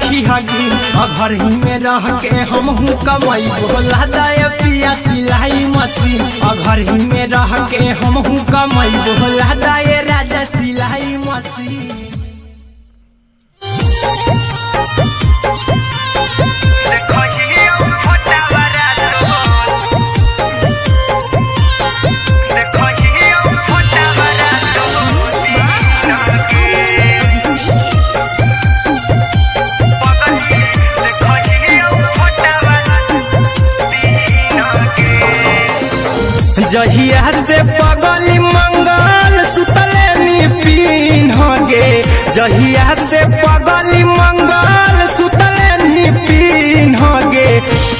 रखी हगी घर ही में रह के हम कमाई बोला दाए पिया सिलाई मशीन घर ही में रह के हम कमाई बोला दाए राजा सिलाई मशीन। जहिया से पगली मंगल सुतले पीन गे जहिया से पगली मंगल सुतले पीन गे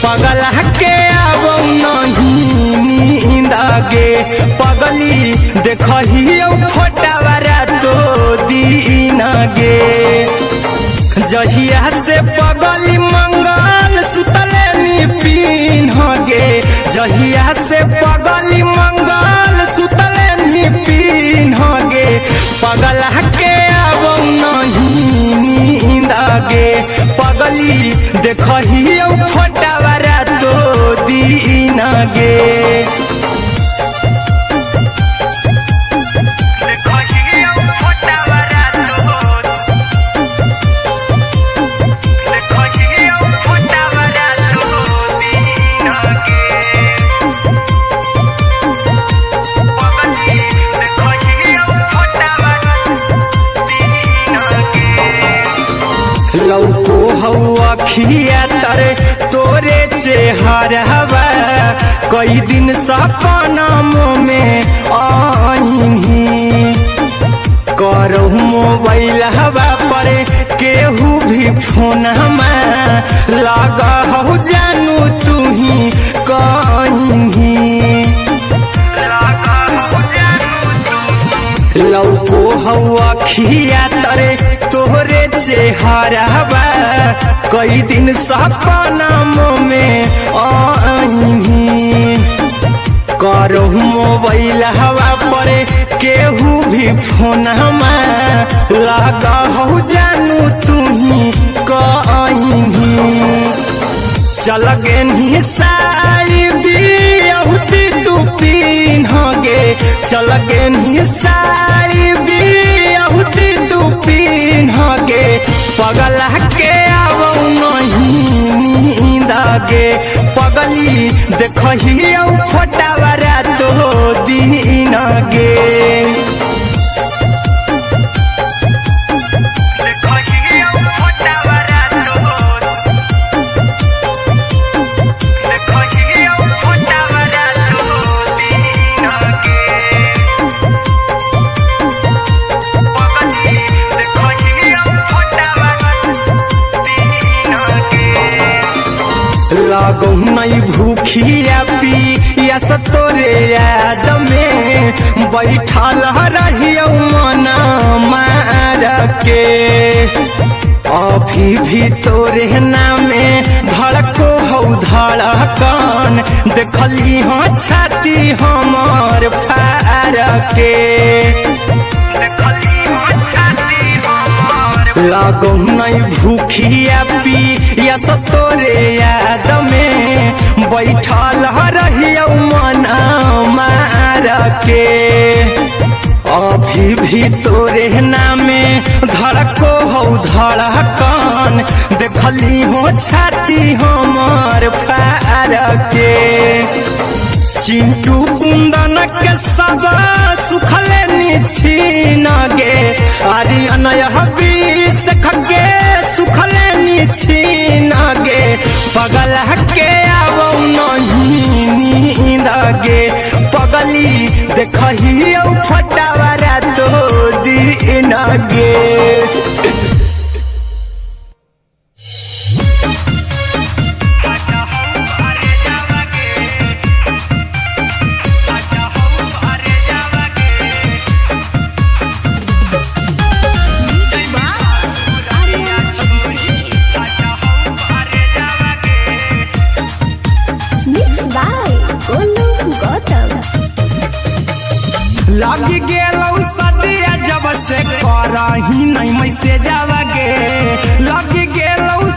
पगला के अब नहीं नींद गे पगली देखही फोटावारा तो दीन गे जहिया से पगली मंगल सुतले पीन गे जहिया से पगली मंगल सुतले पीन गे पगला के अब नहीं नींद गे पगली देखही फोटावारा तो दीन गे। लौको हवा खिया तरे तोरे चेहरवा कई दिन सपना में आई करहु मोबाइल हवा पर केहू भी फोन लगा हो जानू तू ही कहीं लौको हवा खिया तरे तोहरे चेहरवा कई दिन सपना में आई करहु मोबाइल हवा पर केहू भी फोन लगा हो जानू तू ही कहीं चल गे साड़ी बिहुती तू पीन गे चल गे साड़ी बिहुती तू पीन गे पगला के अब नहीं नींद गे पगली देखही फोटावारा तो दीन गे। लागो नहीं भूखिया पिया तोरे याद में बैठल रहियो मना मार के अभी भी तोरे नामे धड़को हो धड़कन देखली हाँ छाती हमार फार के लागो नहीं भूखिया पिया तोरे याद में बैठल रहियो मना मार के अभी भी तोरे नामे धड़को हो धड़कन देखली हो छाती हमार फार के चिंटू कुंदन के सब सुखले छीन गे आर्यन बीस खगे सुखले छीन गे पगला के अब नहीं नींद गे पगली देखही फोटावारा तो दीन गे। लगी गेलौ सदिया जब से करही नहीं मैसेज आवा गे लगी गेलौ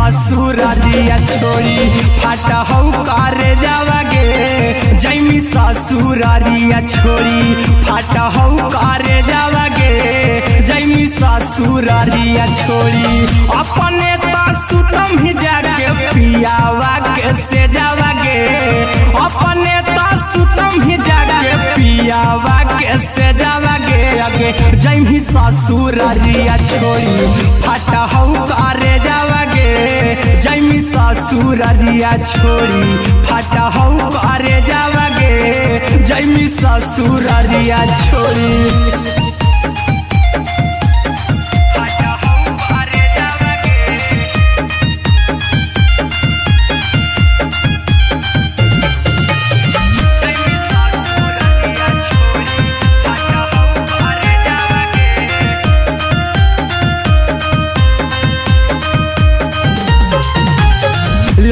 ससुरारिया छोड़ी फाटा हौ करे जावागे जैमी ससुरारिया छोड़ी फाटा हौ करे जावागे जैमी ससुरारिया छोड़ी अपने तो सुतम ही जाके पियावा के से जावागे अपने तो सुतम ही जाके पियावा के से जावागे आगे जैमी ससुरारिया छोड़ी फाटा हौ करे जावागे जैमी ससुरारिया छोड़ी फाटा हौ करे जावागे जैमी ससुरारिया छोड़ी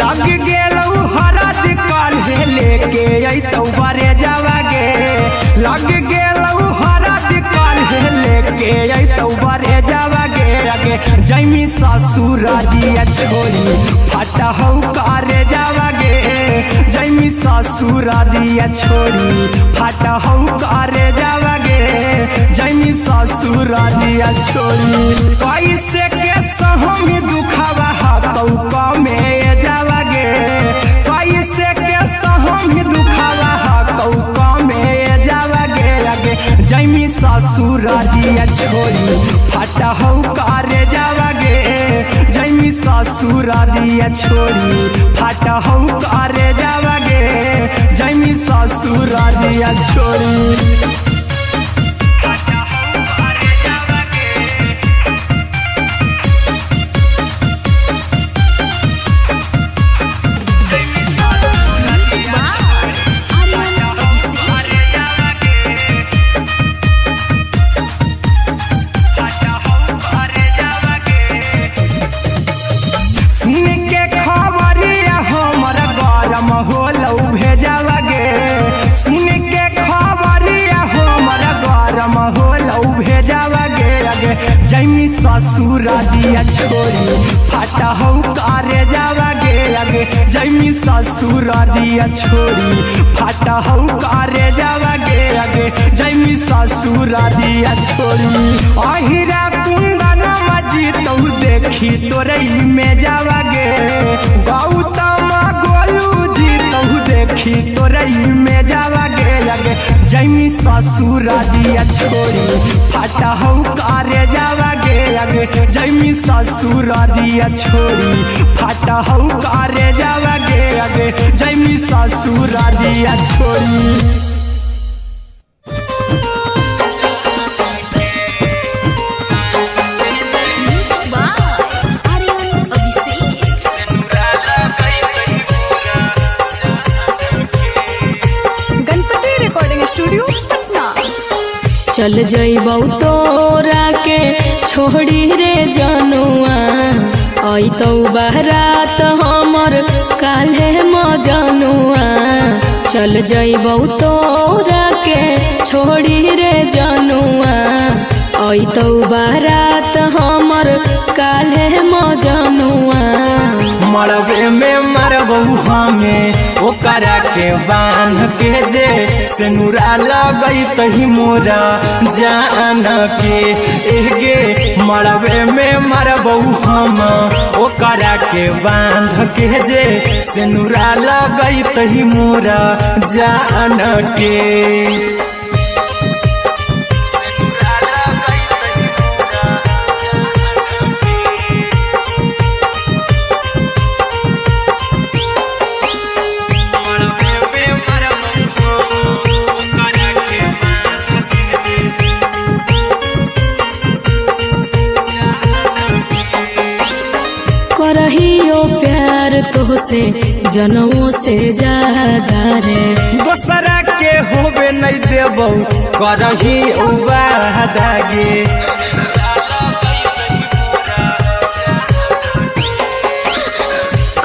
लग गेलौ हरद काल्हे लेके अइतौ बरे जावागे लग गेलौ हरद काल्हे लेके अइतौ बरे जावागे आगे जैमी ससुरारिया छोड़ी फाटा हौ करे जावागे जैमी ससुरारिया छोड़ी फाटा हौ करे जावागे जैमी ससुरारिया छोड़ी कैसे के सहम दुखावा हतौ कमे जावागे कैसे के सहम दुखावा हतौ कमे जावागे आगे जैमी ससुरारिया छोड़ी फाटा हौ करे जावागे जैमी ससुरारिया छोड़ी फाटा हौ करे जावागे जैमी ससुरारिया छोड़ी जैमी ससुरारिया छोड़ी फाटा हौ करे जावागे आगे जैमी ससुरारिया छोड़ी फाटा हौ करे जावागे आगे जैमी ससुरारिया छोड़ी अहिरा कुंदन मजी तौ देखी तोरई में जावागे गौतम गोलू जी तौ देखी तोरई में जावागे आगे जैमी ससुरारिया छोड़ी फाटा हौ करे जावागे आगे जैमी ससुरारिया छोड़ी फाटा हौ करे जावागे आगे जैमी ससुरारिया छोड़ी चल जइबौ तोरा के छोड़ी रे जनुआ अइतौ बारात हमर काल्हे मजनुआ चल जइबौ तोरा के छोड़ी रे जनुआ अइतौ बारात हमर काल्हे मजनुआ मरबे में मरबौ हमें ओकरा के बांध के जे सेनुरा लगैतहि मोरा जान के एगे मरबे में मरबौ हम ओकरा के बांध के जे सेनुरा लगैतहि मोरा जान के करहियो प्यार तोहसे जनमों से ज्यादा रे दोसरा के होबे नहीं देबौ करही उबादागे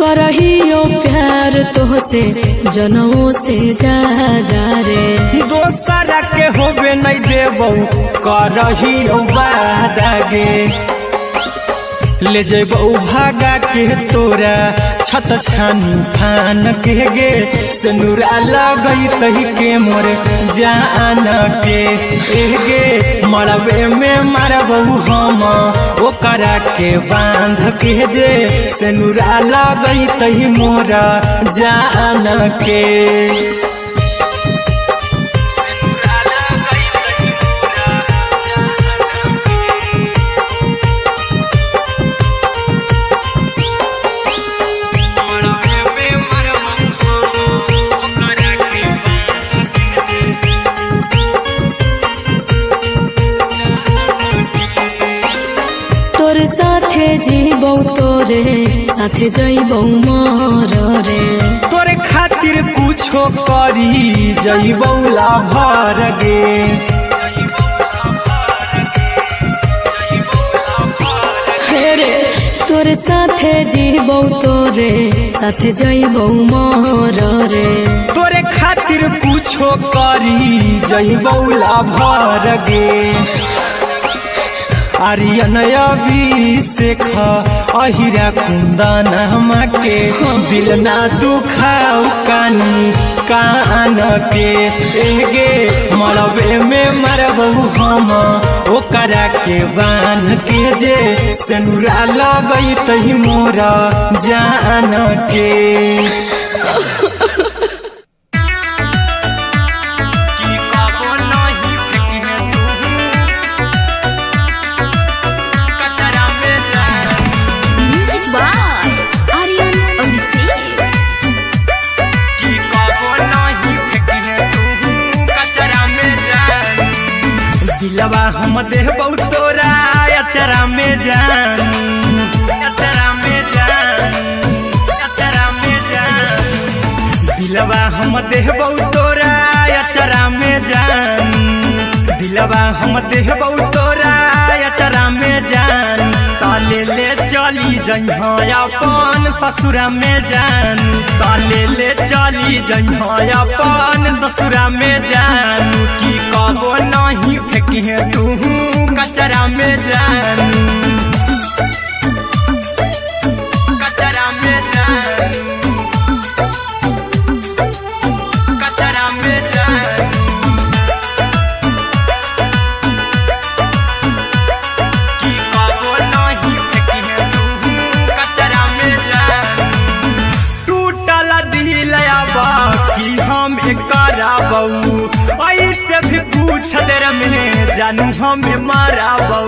करहियो प्यार तोहसे जनमों से ज्यादा रे दोसरा के होबे नहीं देबौ करही उबादागे ले जेबौ भागा के तोरा छत छानी फान के गे सिनुरा लगई तही के मोर जान के गे मरबे में मारबौ हम ओकरा के बांध के जे सिनुरा लगई तही मोरा जान के तोरे साथे जीबौ तोरे साथे जइबौ मर रे तोरे खातिर कुछो करी जइबौ लाभर गे रे तोरे साथे जीबौ तोरे साथे जइबौ मर रे तोरे खातिर कुछो करी जइबौ लाभर गे आर्यन अभिषेक अहिरा कुंदन के दिल ना दुखाऊ कानी कान के गे मरबे में मरबौ हम ओकरा के बांध के जे सिनुरा लगई तही मोरा जान के दिलवा हम देबौ तोरा अचरा में जान अचरा में जान अचरा में जान दिलवा हम देबौ तोरा अचरा में जान दिलवा हम देबौ तोरा अचरा में जान ताले ले चली जइहा अपन ससुरा में जान ताले ले चली जइहा अपन ससुरा में जान की कबो नहीं फेंके तू कचरा में जान कचरा में जान कचरा में जान की कबो नहीं फेंके तू कचरा में जान टूटल दिल आबा कि हम कराबौ ऐसे भी पूछ देर में जानू हमें माराबौ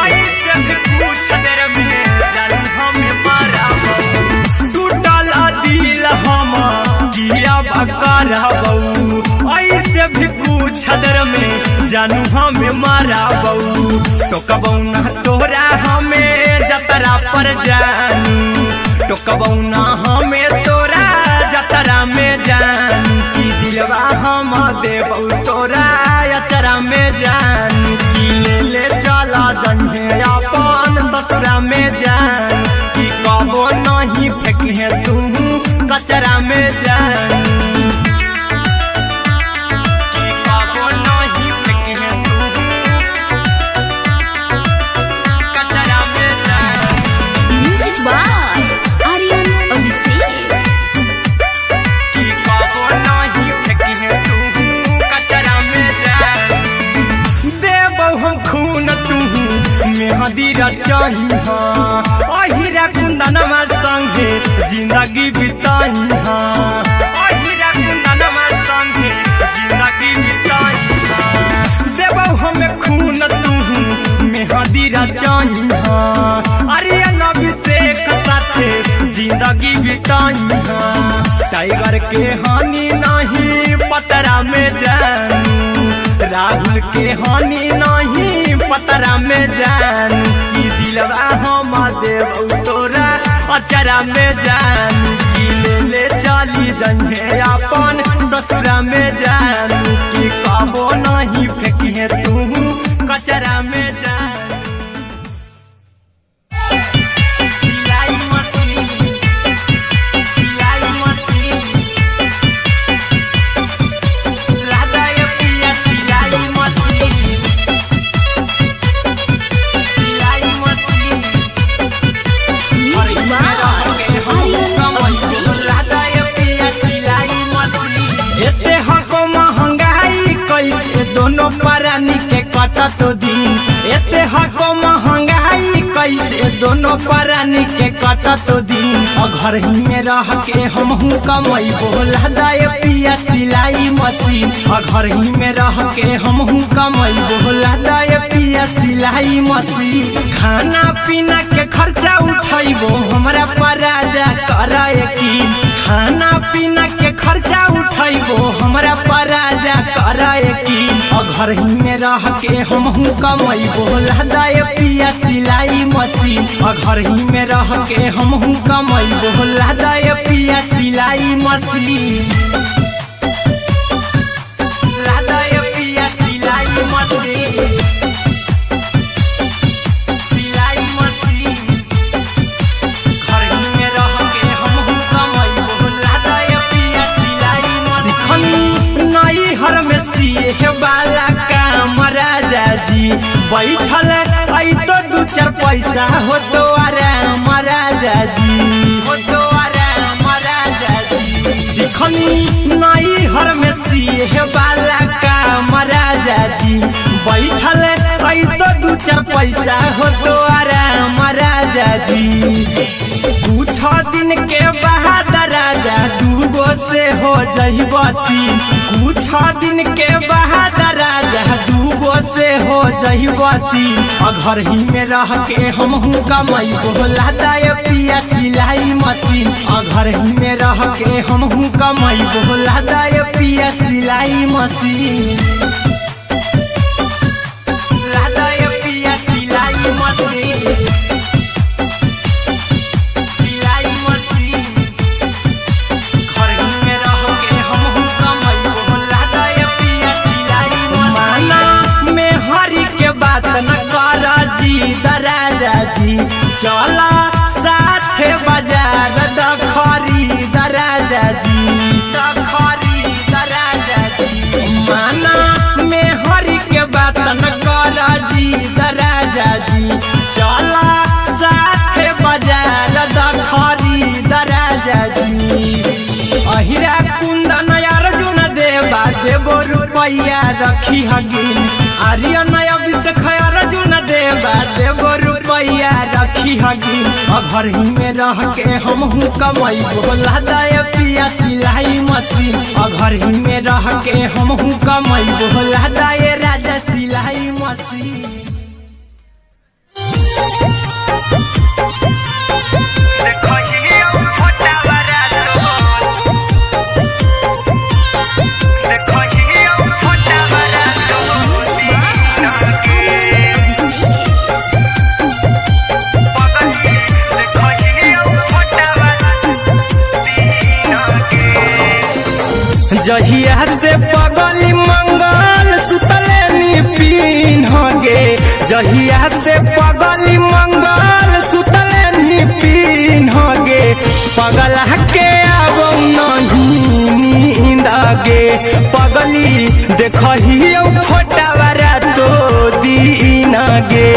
ऐसे भी पूछ देर में जानू हमें माराबौ टूटल दिल हम किया कराबौ ऐसे भी पूछ देर में जानू हमें माराबौ टोकबौ ना तोरा हमें जतरा पर जानू टोकबौ ना हमें तोरा जतरा में जानू की दिलवा हम देबौ तोरा अचरा में जान की ले चला जन्हे अपन ससुरा में जान की कबो नहीं फेंके तू कचरा में जान की कबो नहीं फेंके तू कचरा में जान म्यूजिक बाय आर्यन अभिषेक की कबो नहीं फेंके तू कचरा में जान देबौ हम खून तू मेहदी रचाई अहिरा कुंदनमा संगे जिंदगी बिताई अहिरा कुंदनमा संगे जिंदगी बिताई देबौ हमें खून तू मेहदी रचाई आर्यन अभिषेक साथे जिंदगी बिताई टाइगर के हानि नहीं पतरा में जानू राहुल के हानि नहीं पतरा में जानू की दिलवा हम देबौ तोरा अचरा में जानू की ले चली जइहे अपन ससुरा में जानू की कबो नहीं फेंकिहे तू कचरा में जानू सिलाई मशीन परानी के कटत दिन एते हको महंगाई कैसे दोनों परानी के कटत दिन घर ही में रह के हमहू कमैबो लदाए पिया सिलाई मशीन घर ही में रह के हमहू कमैबो लदाए पिया सिलाई मशीन खाना पीना के खर्चा उठैबो हमरा पराजा कराए की खाना पीना के खर्चा उठैबो हमरा पराजा कराए की घर ही में रह के हमहू कमैबो लदाए पिया सिलाई मशीन घर ही में रह के हमहू कमैबो लदाए पिया सिलाई मशीन लदाए पिया सिलाई मशीन सिलाई मशीन घर ही में रह के हमहू कमैबो लदाए पिया सिलाई मशीन नई हर में सिए वाला काम राजा जी बैठल आई तो दू चार पैसा हो तो आराम राजा जी हो तो आराम राजा जी सिखनी नई हर में सिए वाला काम राजा जी बैठल आई तो दू चार पैसा हो तो आराम राजा जी कुछ दिन के बाद राजा दूगो से हो जइब तीन कुछ दिन के बाद राजा दूगो से हो जइब तीन घर ही में रह के हमहू कमैबो लदाए पिया सिलाई मशीन घर ही में रह के हमहू कमैबो लदाए पिया सिलाई मशीन लदाए पिया सिलाई मशीन सिलाई मशीन घर ही में रह के हमहू कमैबो लदाए पिया सिलाई मशीन में हरी के बात न कर जी दराजा जी चला साथे बाजार दखरी दराजा जी दखरी दराजा जी माना में हरी के बात न कर जी दराजा जी चला साथे बाजार दखरी दराजा जी अहिरा कुंदन अर्जुन देवा देबो रुपैया रखी हगिन आर्यन अभिषेक अर्जुन देवा देबो रुपैया रखी हगिन घर ही में रह के हमहू कमैबो लदाए पिया सिलाई मशीन घर ही में रह के हमहू कमैबो लदाए राजा सिलाई मशीन जहिया से पगली मंगल सुतले निपिन गे जहिया से पगली मंगल सुतले निपिन गे पगला के आबो नहीं नींद गे पगली देखहियो फोटावारा तो दीन गे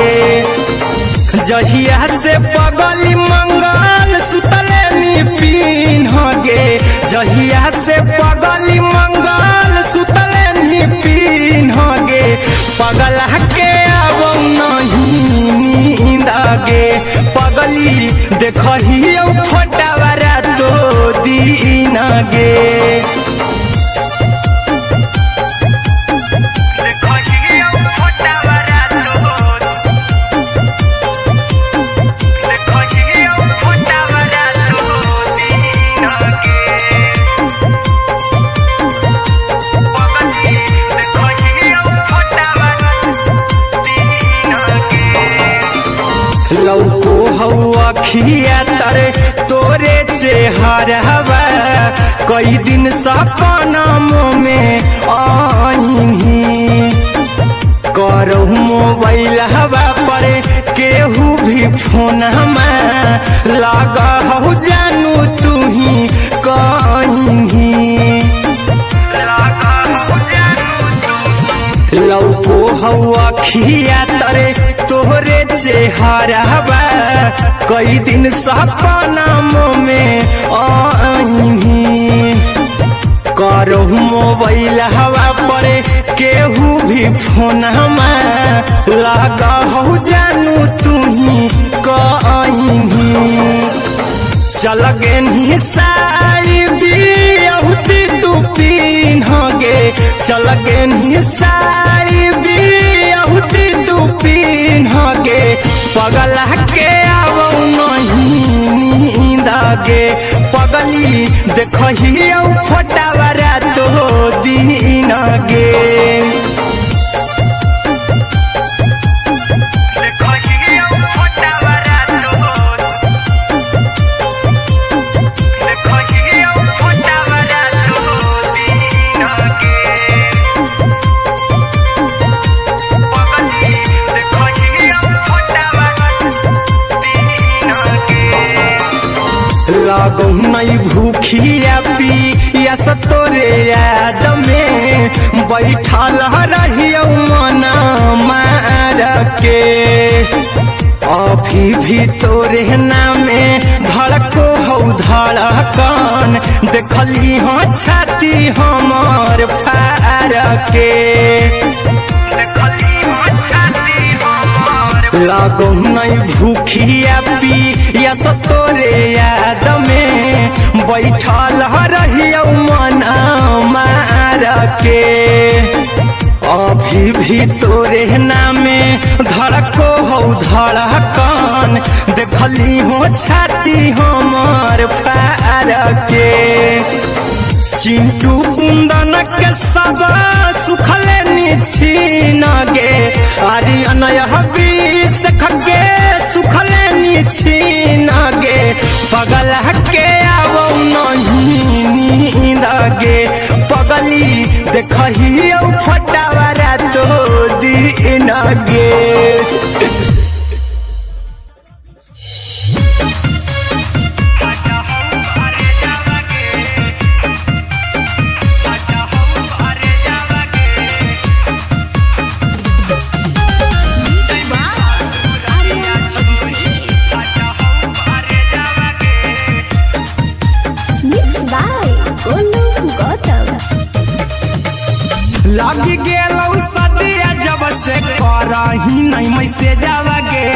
जहिया से पगली मंगल सुतले निपिन गे जहिया से पगली मंगल सुतले निपिन गे पगला के आबो नहीं नींद गे पगली देखहियो फोटावारा तो दीन गे लौको हवा खिया तरे तोरे चेहरवा कई दिन सपनमो में आईनी करो मोबाइल हवा पर केहू भी फोन लगा हो जानू तू ही कहीं लौको हवा खिया तरे तोहरे चेहरवा कई दिन सपनमो में आईनी करो मोबाइल हवा पर केहू भी फोन लगा हो जानू तुही कहीं चल गे साड़ी बियहुती तू पिन्हगे चल गे साड़ी बियहुती तू पिन्हगे पगला के आवो नहीं नींदगे पगली देखही फोटावरा तो दिन गे लागो नहीं भूखिया पिया तोरे याद में बैठल रहियो मना मार के अभी भी तोरे नामे धड़को हो धड़कन देखली हो छाती हमर फार के लागो नहीं भूखिया पिया तोरे याद में बैठल रहियो मना मार के अभी भी तोरे नामे धड़को हो धड़कन देखली हो छाती हमर फार के चिंटू कुंदन के सब सुखले निछीन गे आर्यन बीस खगे सुखले निछीन गे पगला के आवो नहीं नींद गे पगली देखही फटावरा तो दिन गे लगी गेलौ सदिया जब से करही नहीं मैसेज गे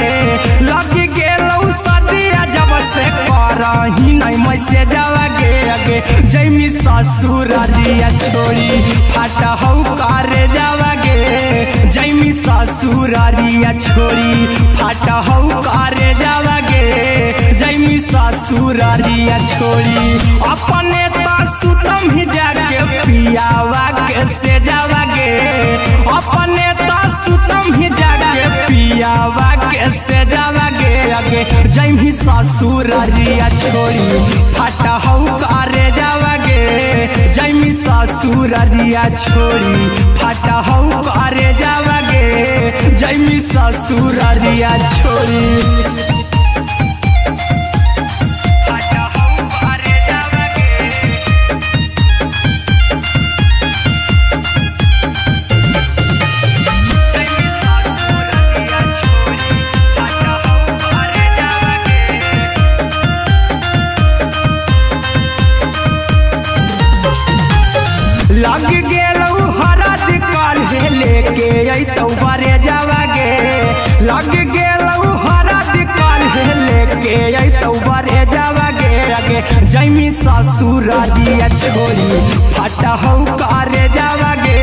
लगी गेलौ सदिया जब से करही नहीं मैसेज गे अगे जैमी ससुरारिया छोड़ी फाटा हौ करे जावा गे जैमी ससुरारिया छोड़ी फाटा हौ करे जावा गे जैमी ससुरारिया छोड़ी अपने तो सुतम ही जाके पियावा के से जावा गे अपने तो सुतम ही जाके पियावा के से जावा गे अगे जैमी ससुरारिया छोड़ी फाटा हौ करे जावा गे जैमी ससुरारिया छोड़ी फाटा हौ करे जावा गे जैमी ससुरारिया छोड़ी लग गेलौ हरद काल्हे लेके अइतौ बरे जावा गे लग गेलौ हरद काल्हे लेके अइतौ बरे जावा गे अगे जैमी ससुरारिया छोड़ी फाटा हौ करे जावा गे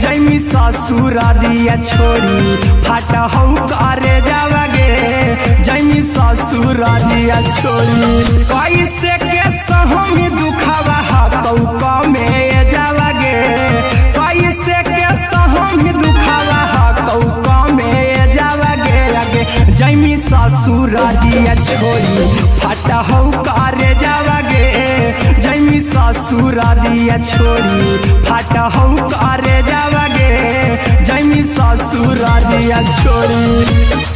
जैमी ससुरारिया छोड़ी फाटा हौ करे जावा गे जैमी ससुरारिया छोड़ी कैसे के सहम दुखावा हकौ कमे जावा गे कैसे के सहम दुखावा हकौ कमे जावा गे अगे जैमी ससुरारिया छोड़ी फाटा हौ करे जावा गे जैमी ससुरारिया छोड़ी फाटा हौ करे जावा गे जैमी ससुरारिया छोड़ी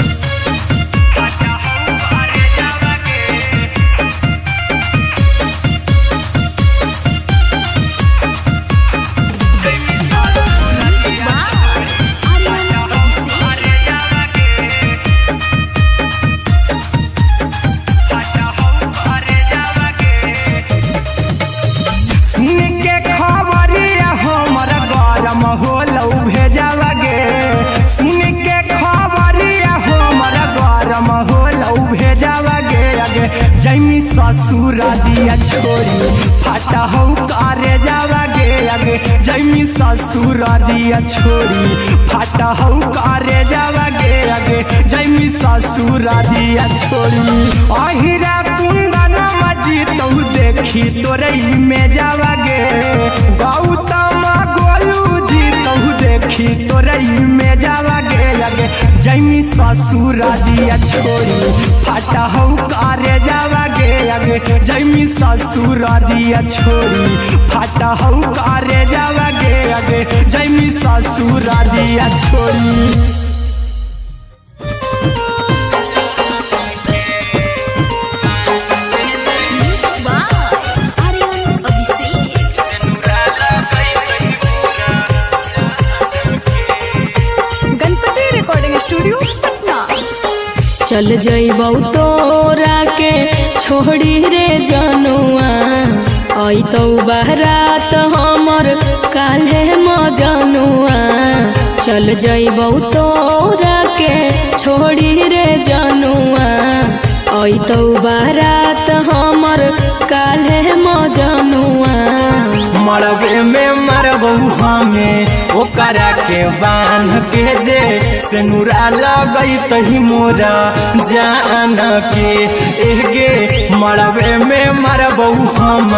ससुर दिया छोड़ी फाटा हो करे जावा गे आगे जैमी ससुर दिया छोड़ी फाटा हो करे जावा गे आगे जैमी ससुर दिया छोड़ी अहिरा कुंदन मजी तो देखी तोरई में जावा गे गौतम गोलू जी तो देखी तोरई में जावा गे आगे जैमी ससुर दिया छोड़ी फाटा हो करे जावा गे आगे जैमी ससुर दिया छोड़ी फाटा हो करे जावा गे आगे जैमी ससुर दिया छोड़ी। चल जइबौ तोरा के छोड़ी रे जनुआ अइतौ बारात हमर काल्हे मजनुआ चल जइबौ तोरा के छोड़ी रे जनुआ अइतौ बारात हमर काल्हे मजनुआ मरबे में मरबौ हमें ओकरा के बांध के जे सिनुरा लगई तही मोरा जान के एगे मरबे में मरबौ हम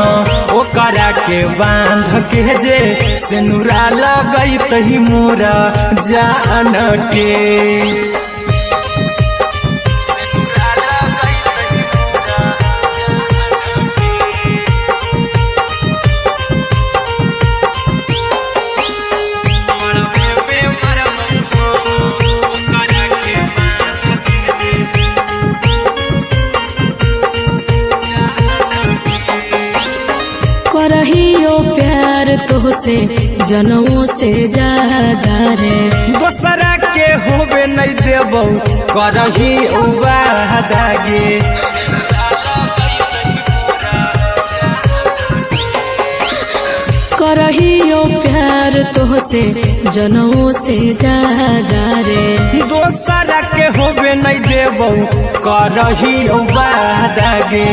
ओकरा के बांध के जे सिनुरा लगई तही मोरा जान के करहियो प्यार तोहसे जनों से ज्यादा रे दोसरा के होबे नहीं देबौ करही वादा गे करहियो प्यार तोहसे जनों से ज्यादा रे दोसरा के होबे नहीं देबौ करही वादा गे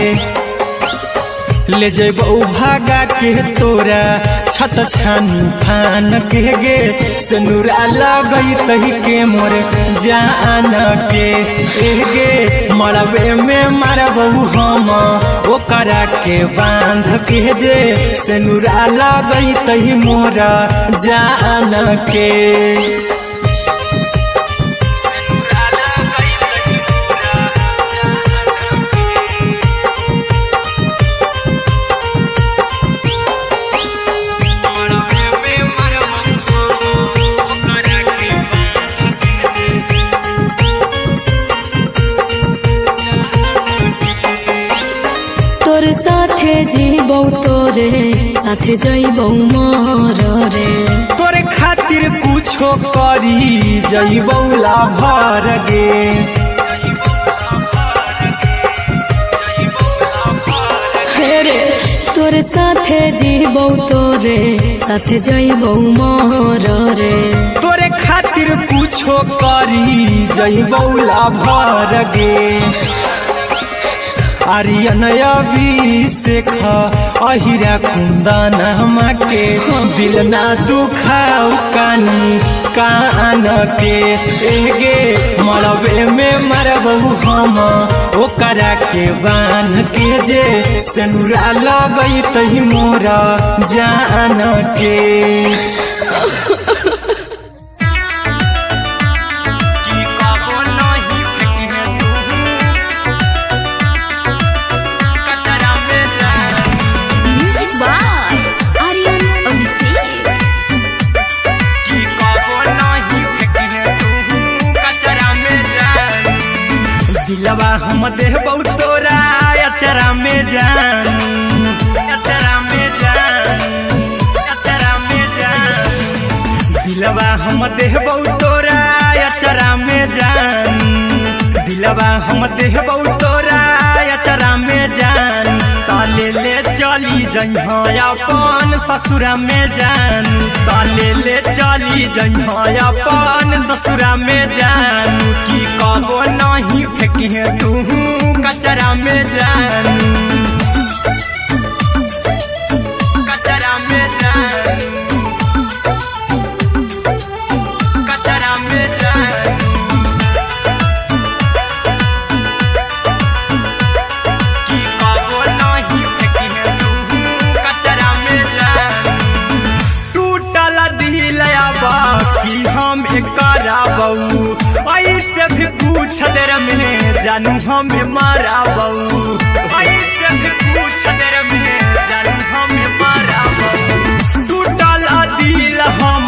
ले जेबौ भागा के तोरा छछ छानी फान के गे सिनुरा लगई तही के मोर जान के एगे मरबे में मरबौ हम ओकरा के बांध के जे सिनुरा लगई तही मोरा जान के तोरे साथे जीबौ तोरे साथे जइबौ मर रे तोरे खातिर कुछो करी जइबौ लाभर गे रे तोरे साथे जीबौ तोरे साथे जइबौ मर रे तोरे खातिर कुछो करी जइबौ लाभर गे आर्यन अभिषेक अहिरा कुंदन के दिल ना दुखाऊ कानी कान के एगे मरबे में मरबौ हम ओकरा के बांध के जे सिनुरा लगई तही मोरा जान के दिलवा हम देबौ तोरा अचरा में जान अचरा में जान अचरा में जान दिलवा हम देबौ तोरा अचरा में जान दिलवा हम देबौ तोरा अचरा में जान ताले ले चली जइहा अपन ससुरा में जान ताले ले चली जइहा अपन ससुरा में जान की कबो नहीं फेंकी तू कचरा में जान। ऐसे भी पूछ देर में जानू हमें मारा बहू, ऐसे भी पूछ देर में जानू हमें मारा बहू। टूटल दिल हम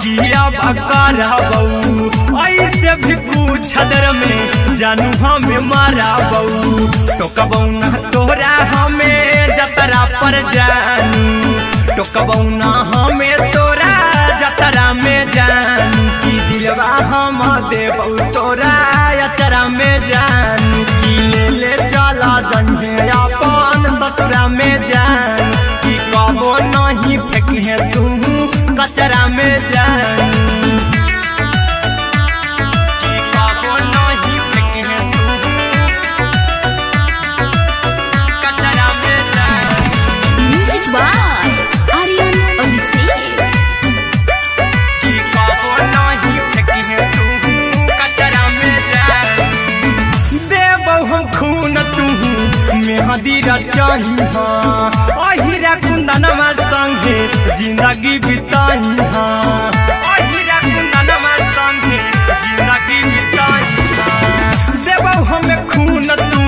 किया बकरा बहू, ऐसे भी पूछ देर में जानू हमें मारा बहू। टोकबौ ना तोरा हमें जतरा पर जानू, टोकबौ ना हमें तोरा जतरा में जानू। की दिलवा हम देबौ तोरा अचरा में जानू, की ले चला जन्हे अपन ससुरा में जानू। की कबो नहीं फेंके तू कचरा में जानू, की कबो नहीं फेंके तू कचरा में जानू। Music by Aryan Abhishek. की कबो नहीं फेंके तू कचरा में जानू। देबौ हम खून तू मेहदी रचाई हाँ, अहिरा कुंदनमा संगे जिंदगी बिताई हाँ, अहिरा कुंदनमा संगे जिंदगी बिताई हाँ। देबौ हमें खून तू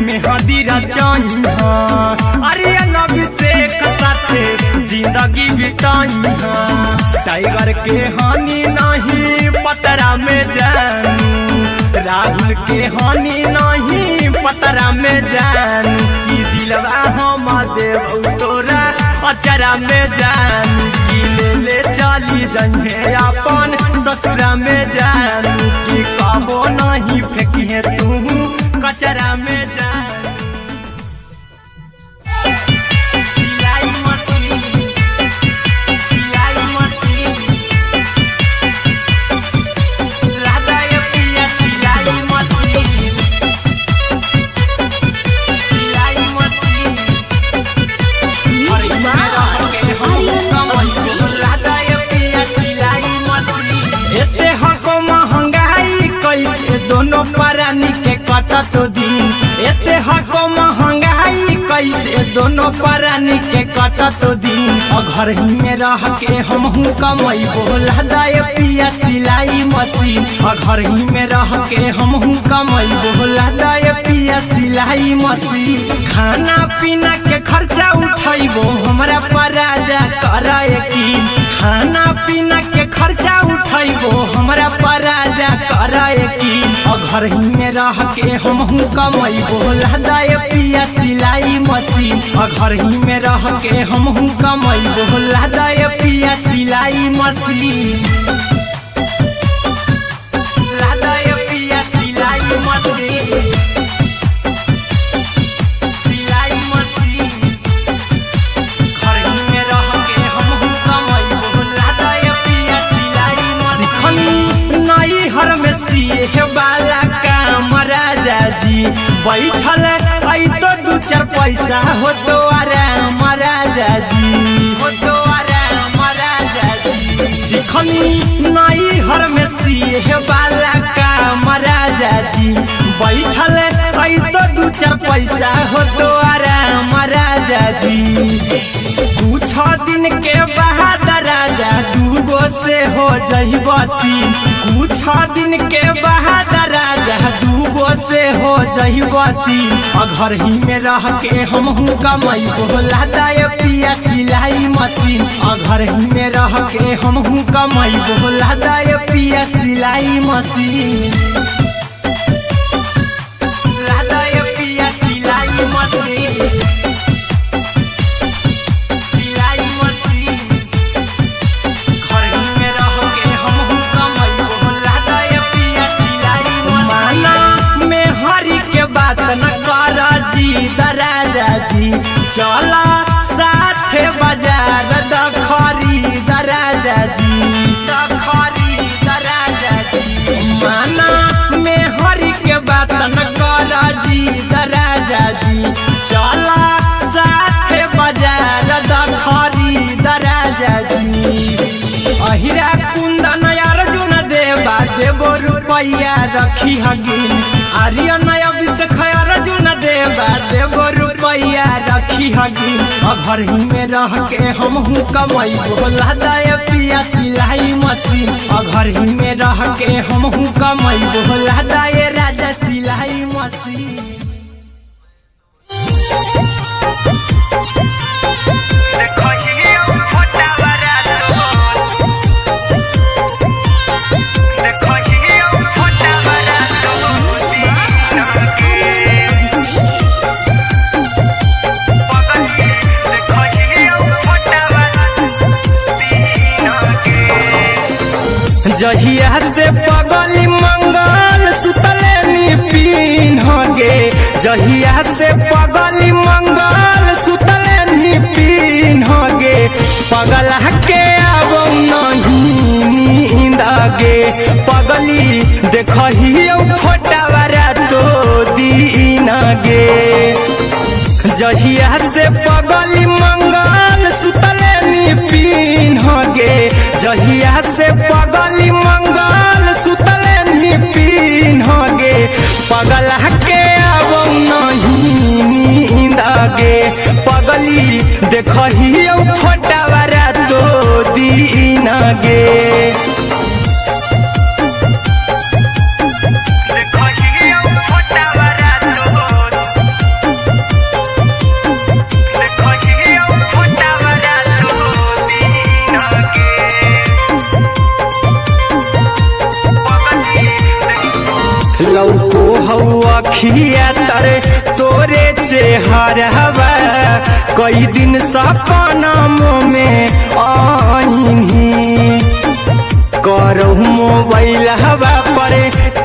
मेहदी रचाई हाँ, आर्यन अभिषेक साथे जिंदगी बिताई हाँ। टाइगर के हानि नहीं पतरा में जानू, राहुल के हानि नहीं पतरा में जानू। की दिलवा हम देबौ तोरा अचरा में जानू, की ले चली जन्हे अपन ससुरा में जानू। की कबो नहीं फेंकिए तू कचरा में जानू। सिलाई मशीन, सिलाई मशीन, राधा ये पिया सिलाई मशीन, सिलाई machine. Music by Aryan Abhishek. Radha ये पिया सिलाई मशीन। एते हको महंगाई कैसे दोनों परानी के कटत दिन, एते हको महंगाई कैसे दोनों परानी के कटत दिन। घर ही में रह के हमहू कमैबो राधा ये पिया सिलाई मशीन, घर ही में रह के हमहू कमैबो राधा ये पिया सिलाई मशीन। खाना पीना के खर्चा उठैबो हमरा पराजा करे की, खाना पीना के खर्चा उठैबो हमरा पराजा करे की। घर ही में रह के हमहू कमैबो राधा ये पिया सिलाई मशीन, घर ही में रह के हमहू कमैबो राधा ये पिया सिलाई मशीन, राधा ये पिया सिलाई मशीन, सिलाई मशीन। घर ही में रह के हमहू कमैबो राधा ये पिया सिलाई मशीन। सिखनी नई हर में सिए वाला काम राजा जी, बैठल आई तो दू चार पैसा हो तो आराम राजा जी, हो तो आराम राजा जी। सिखनी नई हर में सिए वाला काम राजा जी, बैठल आई तो दू चार पैसा हो तो आराम राजा जी। कुछ दिन के बाद राजा दूगो से हो जइबो तीन, कुछ दिन के बाद राजा दूगो से हो जइबो तीन। घर ही में रह के हमहू कमैबो राधा ये पिया सिलाई मशीन, घर ही में रह के हमहू कमैबो राधा ये पिया सिलाई मशीन, राधा ये पिया सिलाई मशीन, सिलाई मशीन। घर ही में रह के हमहू कमैबो राधा ये पिया सिलाई मशीन। माना में हरी के बात न कर जी दराजा जी, चला साथे बाजार दखरी दराजा जी, दखरी दराजा जी। माना में हरी के बात न कर जी दराजा जी, चला साथे बाजार दखरी दराजा जी। अहिरा कुंदन अर्जुन देवा देबो रुपैया रखी हगिन, आर्यन अभिषेक अर्जुन देवा देबो रुपैया रखी हगी घर ही में रह के हम कमैबो लादाए पिया सिलाई मशीन घर ही में रह के हम कमैबो लादाए राजा सिलाई मशीन। जहिया से पगली मंगल सुतले निपिन गे जहिया से पगली मंगल सुतले निपिन गे पगला के अब नहीं नींद गे पगली देखही फोटावारा तो दीन गे जहिया से पगली मंगल सुतले निपिन गे जहिया से पगली मंगल सुतले निपिन गे पगला के अब नहीं नींद गे पगली देखही फोटावारा तो दीन गे लौको हवा खिया तरे तोरे चेहरवा कई दिन सपनम में आईनी करहु मोबाइल हवा पर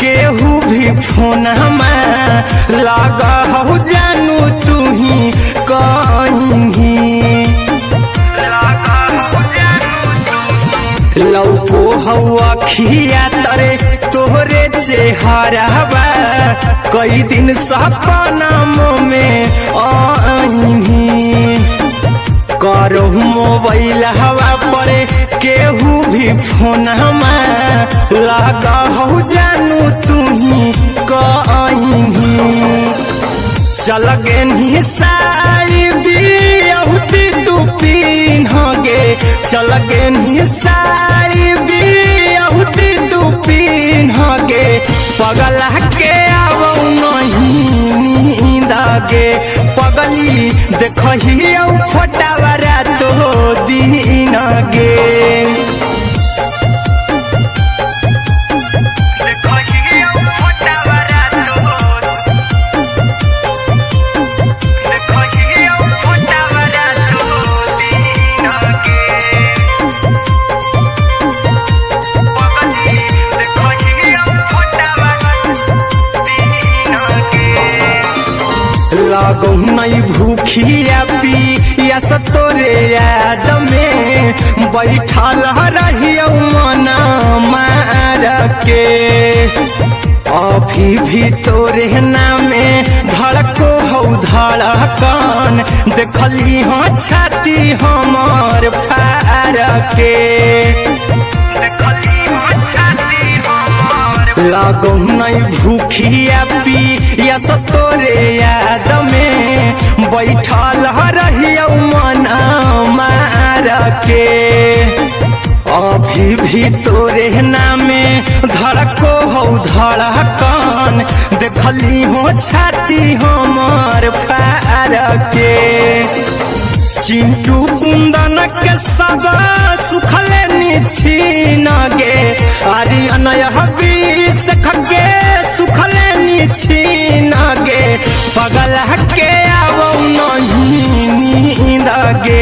केहू भी फोन लगा हो जानू तू ही कहीं लौको हवा खिया तरे तोहरे चेहरवा कई दिन सपनम में आईनी करहु मोबाइल हवा पर केहू भी फोन लगा हो जानू तू ही कहीं चल गे साड़ी बियहुती तू पीन गे चल गे साड़ी बियहुती तू पीन गे पगला के अब नहीं नींद गे पगली देखही फोटावारा तो दीन गे लागो नहीं भूखिया पिया तोरे याद में बैठल रहियो मना मार के अभी भी तोरे नामे धड़को हो धड़कन देखली हाँ छाती हमार फार के लागो नहीं भूखिया पिया तोरे याद में बैठल रहियो मना मार के अभी भी तोरे नामे धड़को हो धड़कन देखली हो छाती हमार फार के चिंटू कुंदन के सब सुखले निछीन गे अरे अनय हबीस खगे सुखले निछीन गे पगला के अब नहीं नींद गे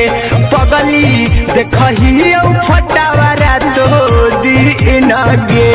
पगली देखही फटावारा तो दीन गे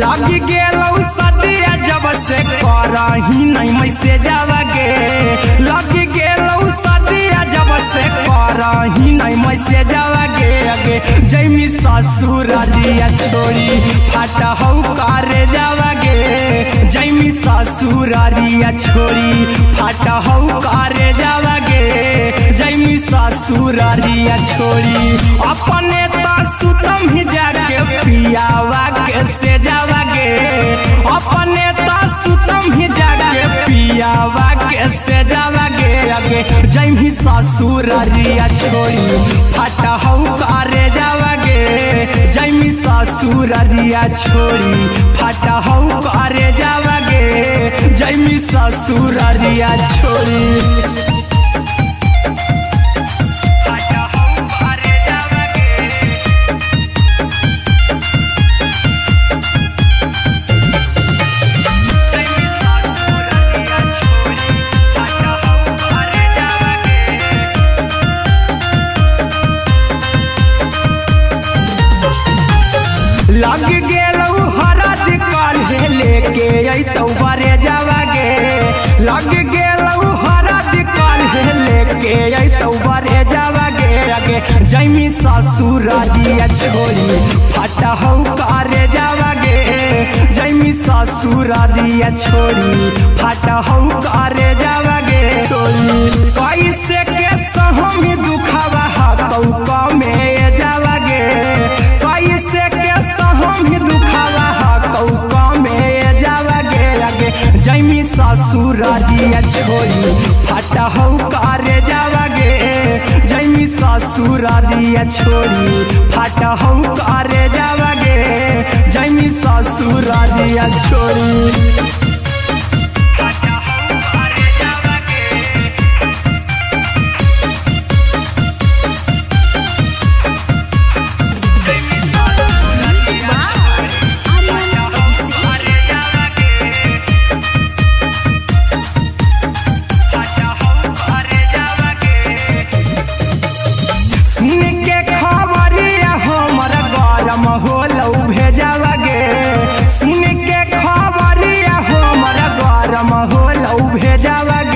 लगी गेलौ सदिया जब से करही नहीं मैसेजवा गे लगी गेलौ सदिया जब से करही नहीं मैसेजवा गे अगे जैमी ससुरारिया छोड़ी फाटा हौ करे जावागे जैमी ससुरारिया छोड़ी फाटा हौ करे जावागे जैमी ससुरारिया छोड़ी अपने तो सुतम ही जाके पियावा के से जावागे अपने तो सुतम ही जाके पियावा के से जावागे आगे जैमी ससुरारिया छोड़ी फाटा हौ करे जावागे जैमी ससुरारिया छोड़ी फाटा हौ करे जावागे जैमी ससुरारिया छोड़ी लग गेलौ हरद काल्हे लेके अइतौ बरे जावागे लग गेलौ हरद काल्हे लेके अइतौ बरे जावागे आगे जैमी ससुरारिया छोड़ी फाटा हौ करे जावागे जैमी ससुरारिया छोड़ी फाटा हौ करे जावागे कैसे के सहमी दुखावा हकौ कमे जावागे कैसे के सहमी दुखावा हकौ कमे जावागे आगे जैमी ससुरारिया छोड़ी फाटा हौ करे जावागे जैमी ससुरारिया छोड़ी फाटा हौ करे जावागे जैमी ससुरारिया छोड़ी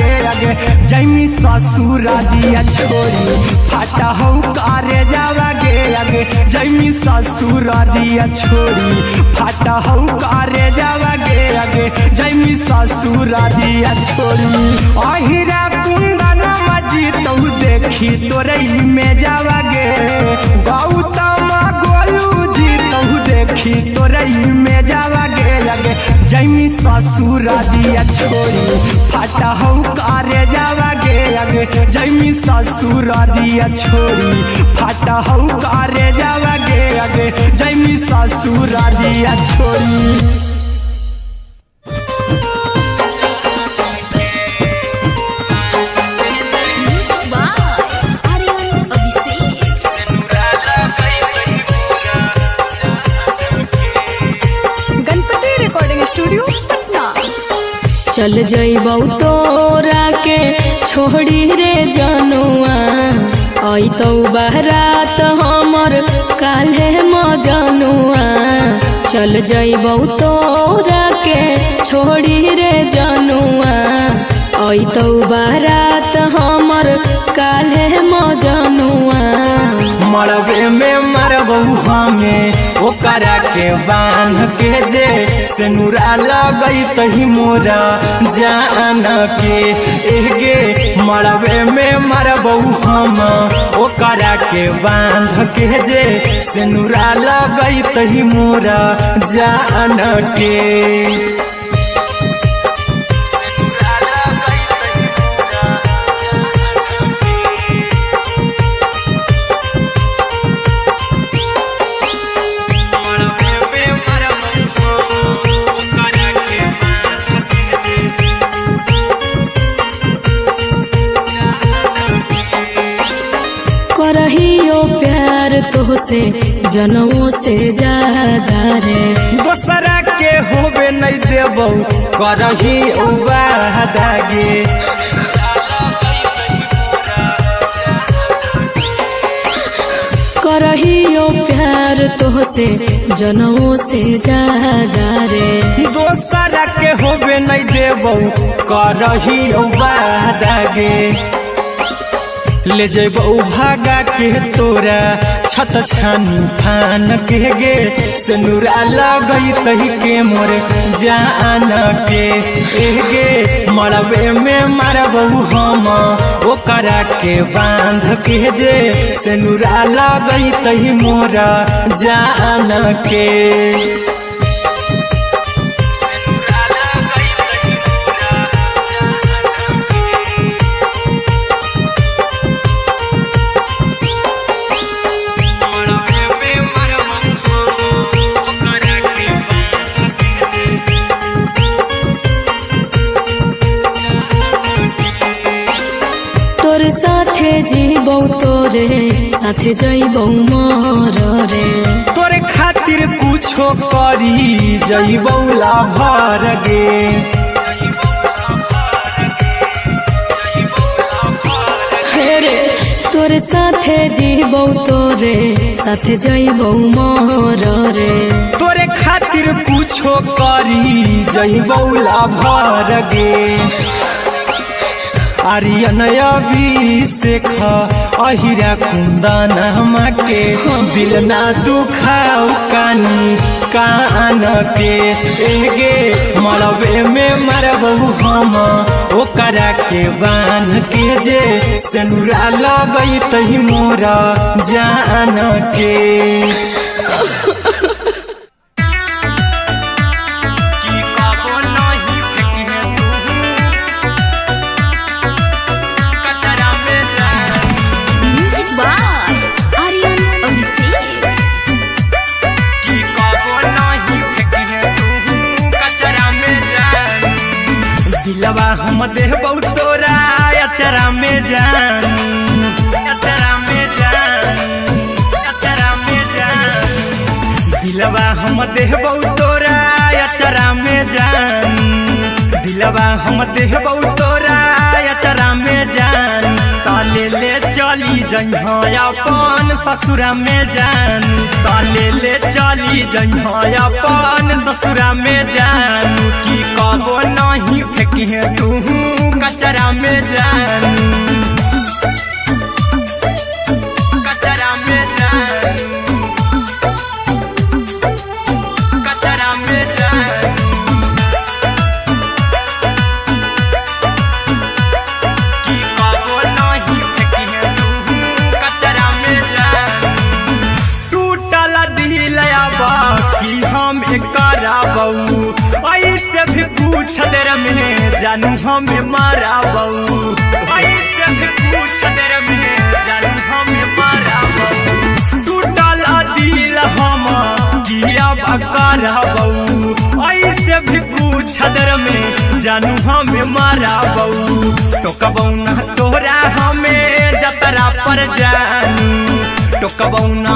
जैमी ससुरारिया छोड़ी फाटा हौ करे जावागे आगे जैमी ससुरारिया छोड़ी फाटा हौ करे जावागे आगे जैमी ससुरारिया छोड़ी अहिरा कुंदन मजीतौ देखी तोरई में जावागे गौतम गोलू जीतौ देखी तोरई में जावागे आगे जैमी ससुरारिया छोड़ी फाटा हौ करे जावागे आगे जैमी ससुरारिया छोड़ी फाटा हौ करे जावागे आगे जैमी ससुरारिया छोड़ी चल जइबौ तोरा के छोड़ी रे जनुआ अइतौ बारात हमर काल्हे मजनुआ चल जइबौ तोरा के छोड़ी रे जनुआ अइतौ बारात हमर काल्हे मजनुआ मरबे में मरबौ हमें ओकरा के बांध के जे सेनुरा लगैतहि मोरा जान के एगे मरबे में मरबौ हम ओकरा के बांध के जे सेनुरा लगैतहि मोरा जान के करहियो प्यार तोहसे जनमों से ज्यादा रे दोसरा के होबे नहीं देबौ करही उबादागे करहियो प्यार तोहसे जनमों से ज्यादा रे दोसरा के होबे नहीं देबौ करही उबादागे ले जेबौ भागा के तोरा छत छानी फान के गे सिनुरा लगई तही के मोर जान के गे मरबे में मारबौ हम ओकरा के बांध के जे सिनुरा लगई तही मोर जान के तोरे साथे जीबौ तोरे साथे जइबौ मर रे तोरे खातिर कुछो करी जइबौ लाभर गे रे तोरे साथे जीबौ तोरे साथे जइबौ मर रे तोरे खातिर कुछो करी जइबौ लाभर गे आर्यन अभिषेक अहिरा कुंदन के दिल ना दुखाऊ कानी कान के एगे मरबे में मरबौ हम ओकरा के बांध के जे सिनुरा लगई तही मोरा जान के दिलवा हम देबौ तोरा अचरा में जान अचरा में जान अचरा में जान दिलवा हम देबौ तोरा अचरा में जान दिलवा हम देबौ तोरा अचरा में जान ताले ले चली जइहा अपन ससुरा में जान ताले ले चली जइहा अपन ससुरा में जान की कबो नहीं फेंकी तू कचरा में जान कचरा में जान कचरा में जान की कबो नहीं फेंकी तू कचरा में जान टूटल दिल बाकी हम कराबौ ऐसे भी पूछ देर में जानू हमें माराबौ ऐसे भी पूछ देर में जानू हमें माराबौ टूटल दिल हम किया कराबौ ऐसे भी पूछ देर में जानू हमें माराबौ टोकबौ ना तोरा हमें जतरा पर जानू टोकबौ ना